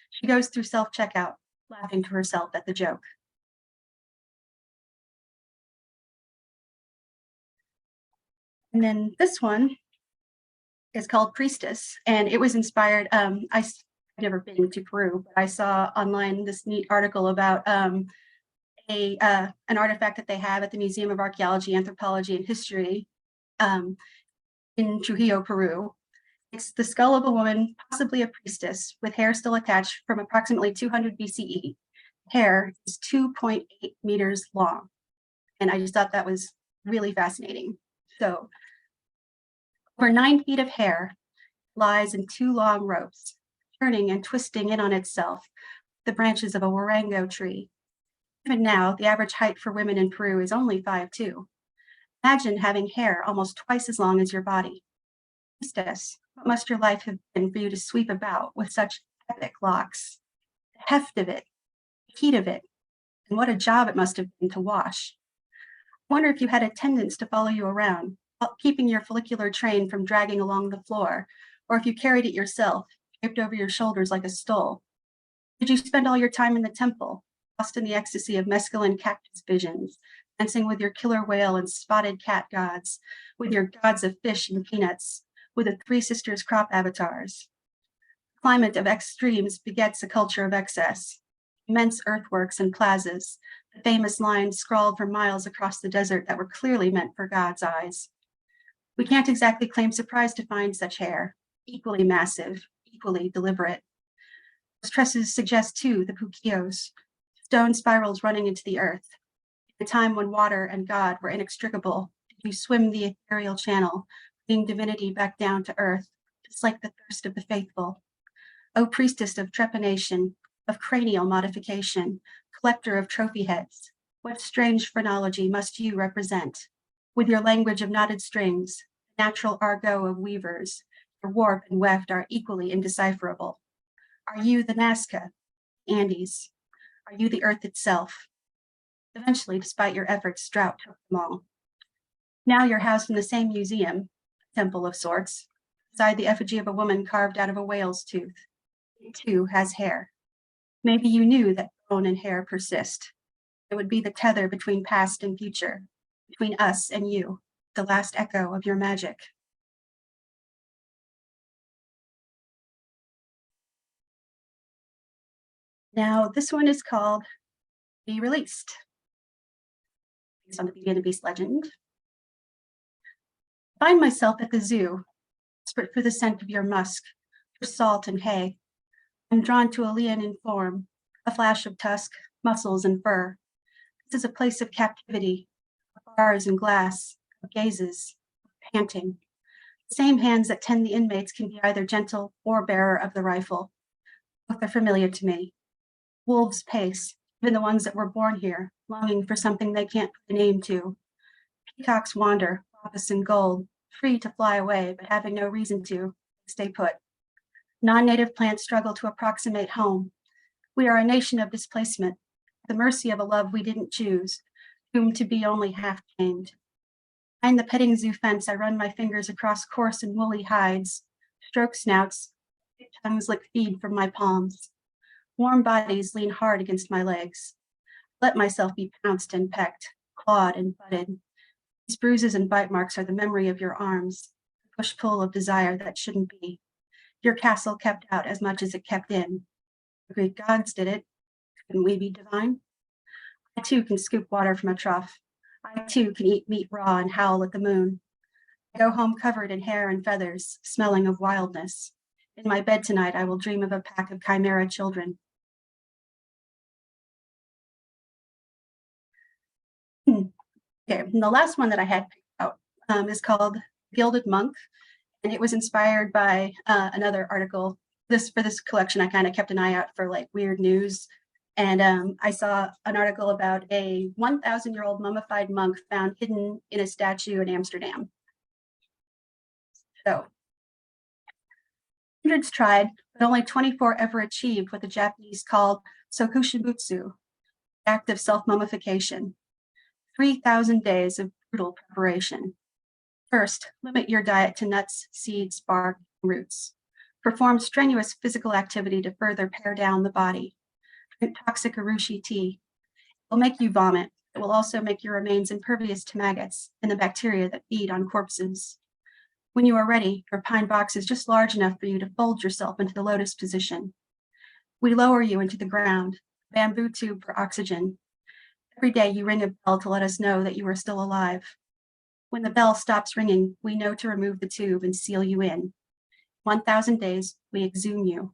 She goes through self-checkout, laughing to herself at the joke. And then this one is called Priestess, and it was inspired, I've never been to Peru, but I saw online this neat article about an artifact that they have at the Museum of Archaeology, Anthropology, and History in Trujillo, Peru. It's the skull of a woman, possibly a priestess, with hair still attached from approximately 200 BCE. Hair is 2.8 meters long. And I just thought that was really fascinating. So over 9 feet of hair lies in 2 long ropes, turning and twisting in on itself, the branches of a warango tree. Even now, the average height for women in Peru is only 5'2". Imagine having hair almost twice as long as your body. Priestess, what must your life have been for you to sweep about with such epic locks? The heft of it, The heat of it, and what a job it must have been to wash. I wonder if you had attendants to follow you around, keeping your follicular train from dragging along the floor, or if you carried it yourself, draped over your shoulders like a stole. Did you spend all your time in the temple, lost in the ecstasy of mescaline cactus visions, dancing with your killer whale and spotted cat gods, with your gods of fish and peanuts, with the Three Sisters crop avatars? The climate of extremes begets a culture of excess. Immense earthworks and plazas, the famous lines scrawled for miles across the desert that were clearly meant for God's eyes. We can't exactly claim surprise to find such hair, equally massive, equally deliberate. Those tresses suggest, too, the puquios, stone spirals running into the earth. In a time when water and God were inextricable, you swim the ethereal channel, bringing divinity back down to earth, just like the thirst of the faithful. O priestess of trepanation, of cranial modification, collector of trophy heads, what strange phrenology must you represent? With your language of knotted strings, the natural argot of weavers, your warp and weft are equally indecipherable. Are you the Nazca, Andes? Are you the earth itself? Eventually, despite your efforts, drought took them all. Now you're housed in the same museum, a temple of sorts, beside the effigy of a woman carved out of a whale's tooth. It too has hair. Maybe you knew that bone and hair persist. It would be the tether between past and future, between us and you, the last echo of your magic. Now, this one is called Be Released, based on the Beauty and the Beast legend. I find myself at the zoo, desperate for the scent of your musk, your salt and hay. I'm drawn to a leonine form, a flash of tusk, muscles, and fur. This is a place of captivity, of bars and glass, of gazes, of panting. The same hands that tend the inmates can be either gentle or bearer of the rifle. Both are familiar to me. Wolves pace, even the ones that were born here, longing for something they can't put a name to. Peacocks wander, lapis and gold, free to fly away, but having no reason to, stay put. Non-native plants struggle to approximate home. We are a nation of displacement, at the mercy of a love we didn't choose, doomed to be only half tamed. Behind the petting zoo fence, I run my fingers across coarse and woolly hides, stroke snouts, tongues lick feed from my palms. Warm bodies lean hard against my legs. Let myself be pounced and pecked, clawed and butted. These bruises and bite marks are the memory of your arms, the push-pull of desire that shouldn't be. Your castle kept out as much as it kept in. The Greek gods did it. Couldn't we be divine? I too can scoop water from a trough. I too can eat meat raw and howl at the moon. I go home covered in hair and feathers, smelling of wildness. In my bed tonight, I will dream of a pack of chimera children. Okay, and the last one that I had picked out is called Gilded Monk, and it was inspired by another article. For this collection, I kind of kept an eye out for like weird news, and I saw an article about a 1,000-year-old mummified monk found hidden in a statue in Amsterdam. So, hundreds tried, but only 24 ever achieved what the Japanese called sokushibutsu, the act of self-mummification. 3,000 days of brutal preparation. First, limit your diet to nuts, seeds, bark, and roots. Perform strenuous physical activity to further pare down the body. Drink toxic urushi tea. It will make you vomit. It will also make your remains impervious to maggots and the bacteria that feed on corpses. When you are ready, your pine box is just large enough for you to fold yourself into the lotus position. We lower you into the ground, a bamboo tube for oxygen. Every day you ring a bell to let us know that you are still alive. When the bell stops ringing, we know to remove the tube and seal you in. 1,000 days, we exhume you.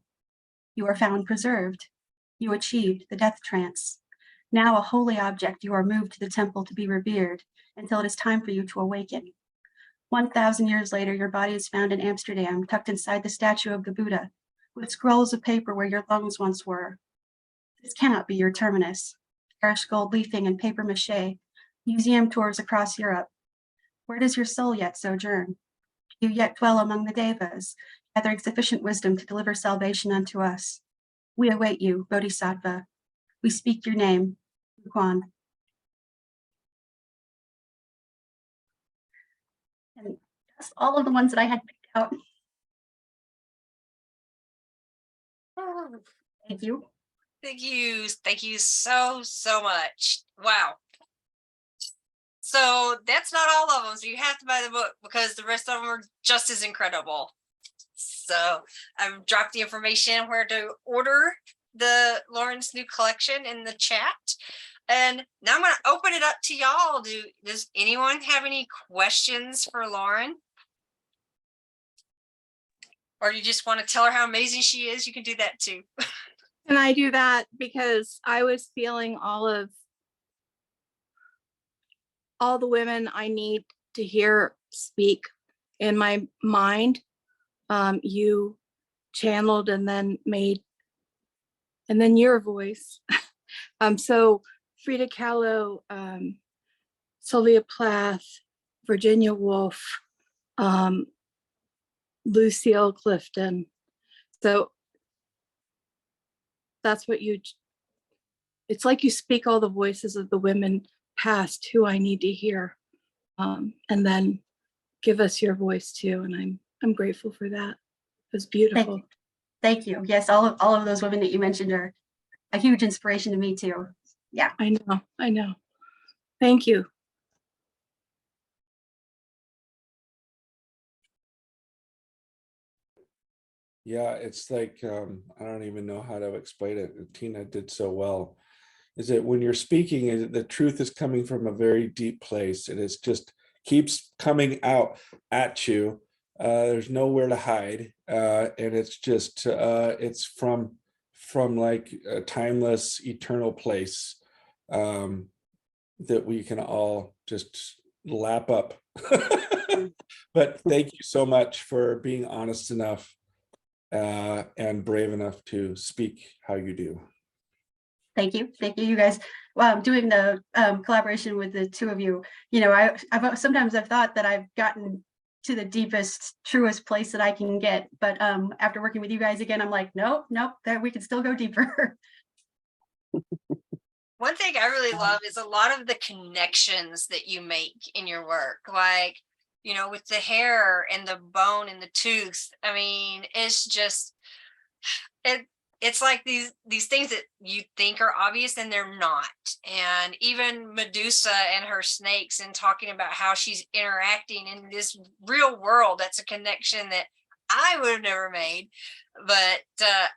You are found preserved. You achieved the death trance. Now a holy object, you are moved to the temple to be revered until it is time for you to awaken. 1,000 years later, your body is found in Amsterdam, tucked inside the statue of the Buddha, with scrolls of paper where your lungs once were. This cannot be your terminus. Parish gold leafing and paper mache, museum tours across Europe. Where does your soul yet sojourn? Do you yet dwell among the devas, gathering sufficient wisdom to deliver salvation unto us? We await you, Bodhisattva. We speak your name, Quan. And that's all of the ones that I had picked out. Thank you. Thank you. Thank you so, so much. Wow. So that's not all of them. So you have to buy the book because the rest of them are just as incredible. So I've dropped the information where to order the Lauren's new collection in the chat. And now I'm going to open it up to y'all. Does anyone have any questions for Lauren? Or you just want to tell her how amazing she is? You can do that too. Can I do that? Because I was feeling all the women I need to hear speak in my mind. You channeled and then your voice. So Frida Kahlo, Sylvia Plath, Virginia Woolf, Lucille Clifton. So that's what it's like you speak all the voices of the women past who I need to hear, and then give us your voice too. And I'm grateful for that. It was beautiful. Thank you. Yes, all of those women that you mentioned are a huge inspiration to me too. Yeah. I know. Thank you. Yeah, it's like, I don't even know how to explain it. Tina did so well. Is that when you're speaking, the truth is coming from a very deep place, and it's just keeps coming out at you. There's nowhere to hide, and it's just it's from like a timeless, eternal place that we can all just lap up. But thank you so much for being honest enough and brave enough to speak how you do. Thank you. You guys. Doing the collaboration with the two of you, sometimes I've thought that I've gotten to the deepest, truest place that I can get, but after working with you guys again, I'm like, nope, that we can still go deeper. One thing I really love is a lot of the connections that you make in your work, like, with the hair and the bone and the tooth. I mean, it's just, it's like these things that you think are obvious and they're not. And even Medusa and her snakes, and talking about how she's interacting in this real world, that's a connection that I would have never made. But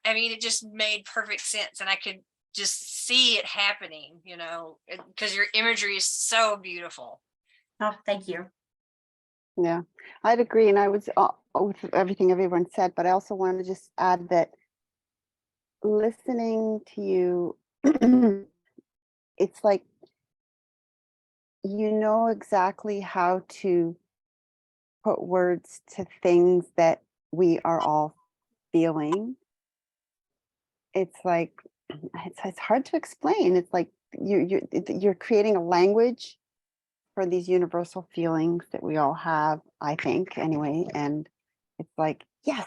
I mean, it just made perfect sense, and I could just see it happening, because your imagery is so beautiful. Oh, thank you. Yeah, I'd agree. And I was with everything everyone said, but I also want to just add that listening to you, it's like you know exactly how to put words to things that we are all feeling. It's like it's hard to explain. It's like you're creating a language for these universal feelings that we all have, I think, anyway. And it's like, yes,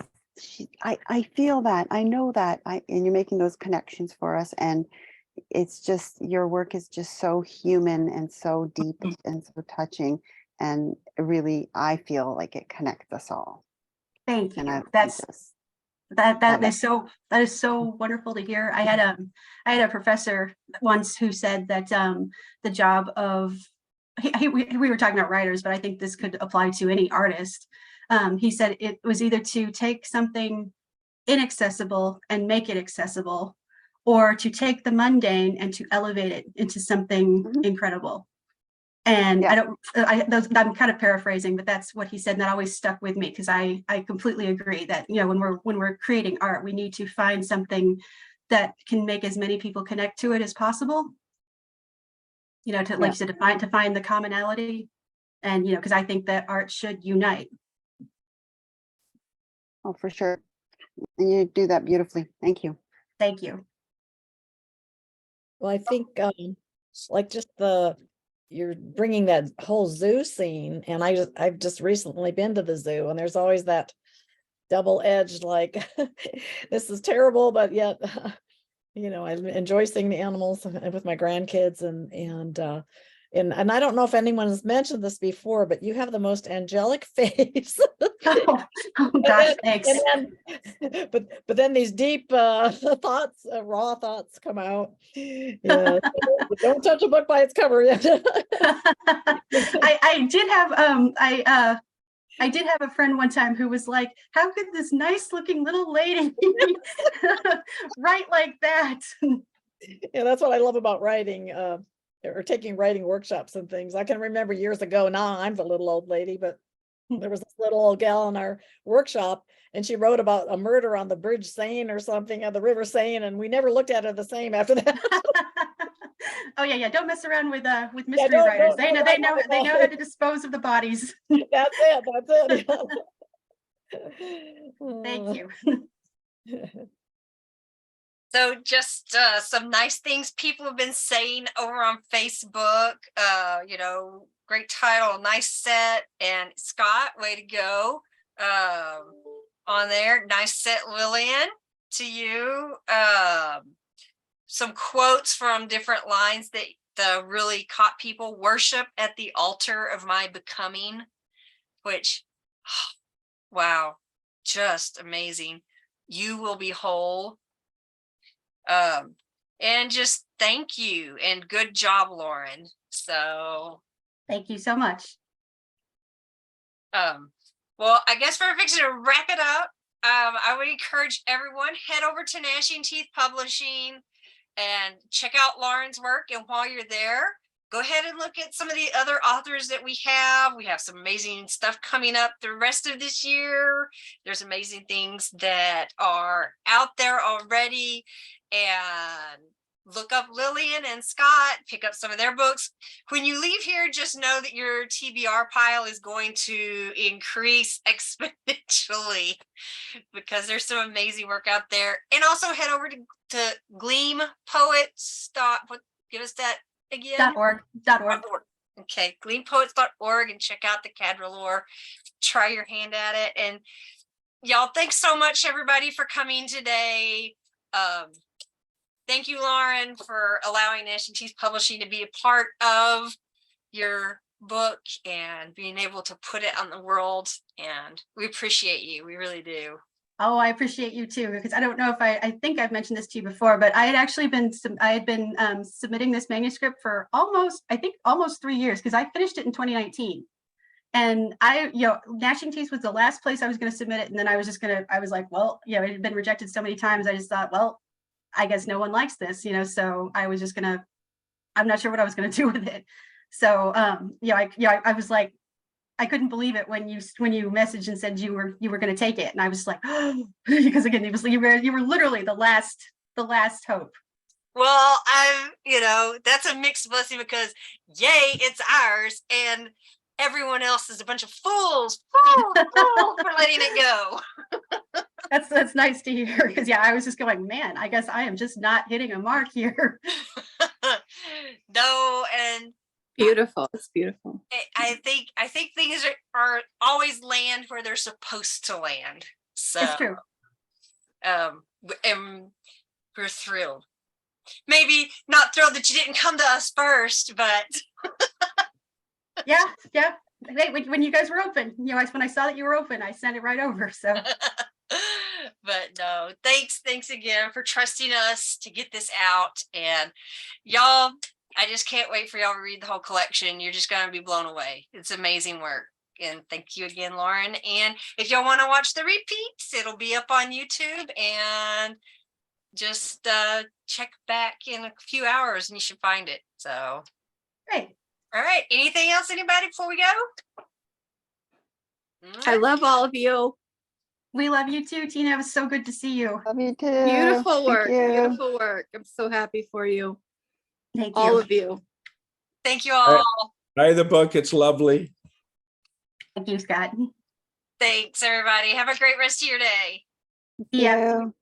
I feel that, I know that, and you're making those connections for us. And it's just, your work is just so human and so deep and so touching. And really, I feel like it connects us all. Thank you. And That is so wonderful to hear. I had a professor once who said that the job of we were talking about writers, but I think this could apply to any artist. He said it was either to take something inaccessible and make it accessible, or to take the mundane and to elevate it into something incredible. And yeah. I'm kind of paraphrasing, but that's what he said, and that always stuck with me, because I completely agree that when we're creating art, we need to find something that can make as many people connect to it as possible. To like you said, to find the commonality, and because I think that art should unite. Oh, for sure. And you do that beautifully. Thank you. Thank you. Well, I think like just you're bringing that whole zoo scene, and I've just recently been to the zoo, and there's always that double-edged, like this is terrible, but yet I enjoy seeing the animals with my grandkids and I don't know if anyone has mentioned this before, but you have the most angelic face. Oh gosh, thanks. But then these deep thoughts, raw thoughts come out. Yeah, so don't judge a book by its cover. I did have a friend one time who was like, how could this nice looking little lady write like that? Yeah, that's what I love about writing, or taking writing workshops and things. I can remember years ago, now I'm the little old lady, but there was this little old gal in our workshop and she wrote about a murder on the bridge Seine or something, on the river Seine, and we never looked at her the same after that. Oh yeah, don't mess around with mystery writers. They know how to dispose of the bodies. That's it. Thank you. So just some nice things people have been saying over on Facebook. Great title, nice set. And Scott, way to go on there. Nice set, Lillian, to you. Some quotes from different lines that really caught people. Worship at the altar of my becoming, which, wow, just amazing. You will be whole. And just thank you and good job, Lauren. So thank you so much. Well, I guess we're fixing to wrap it up. I would encourage everyone, head over to Gnashing Teeth Publishing and check out Lauren's work. And while you're there, go ahead and look at some of the other authors that we have. We have some amazing stuff coming up the rest of this year. There's amazing things that are out there already. And look up Lillian and Scott, pick up some of their books. When you leave here, just know that your TBR pile is going to increase exponentially because there's some amazing work out there. And also head over to Gleam Poets. Give us that again. .org. Okay, gleampoets.org and check out the Cadra lore. Try your hand at it. And y'all, thanks so much, everybody, for coming today. Thank you, Lauren, for allowing Gnashing Teeth Publishing to be a part of your book and being able to put it on the world. And we appreciate you. We really do. Oh, I appreciate you too, because I don't know if I think I've mentioned this to you before, but I had actually been submitting this manuscript for almost 3 years, because I finished it in 2019. And Gnashing Teeth was the last place I was going to submit it. And then I was like, well, it had been rejected so many times. I just thought, well, I guess no one likes this, so I was just I'm not sure what I was going to do with it. So, I was like, I couldn't believe it when you messaged and said you were going to take it. And I was like, oh, because again, it was you were literally the last hope. Well, that's a mixed blessing because yay, it's ours. And everyone else is a bunch of fools for letting it go. That's nice to hear, because I was just going, man, I guess I am just not hitting a mark here. No, and Beautiful. It's beautiful. I think things are always land where they're supposed to land. So It's true. And we're thrilled. Maybe not thrilled that you didn't come to us first, but yeah. Hey, when you guys were open, when I saw that you were open, I sent it right over. So but no, thanks again for trusting us to get this out. And y'all, I just can't wait for y'all to read the whole collection. You're just going to be blown away. It's amazing work. And thank you again, Lauren. And if y'all want to watch the repeats, it'll be up on YouTube, and just check back in a few hours and you should find it. So great. All right. Anything else, anybody, before we go? I love all of you. We love you too, Tina. It was so good to see you. Love you too. Beautiful work. Thank you. Beautiful work. I'm so happy for you. Thank you. All of you. Thank you all. Buy the book. It's lovely. Thank you, Scott. Thanks, everybody. Have a great rest of your day. Yeah. Thank you.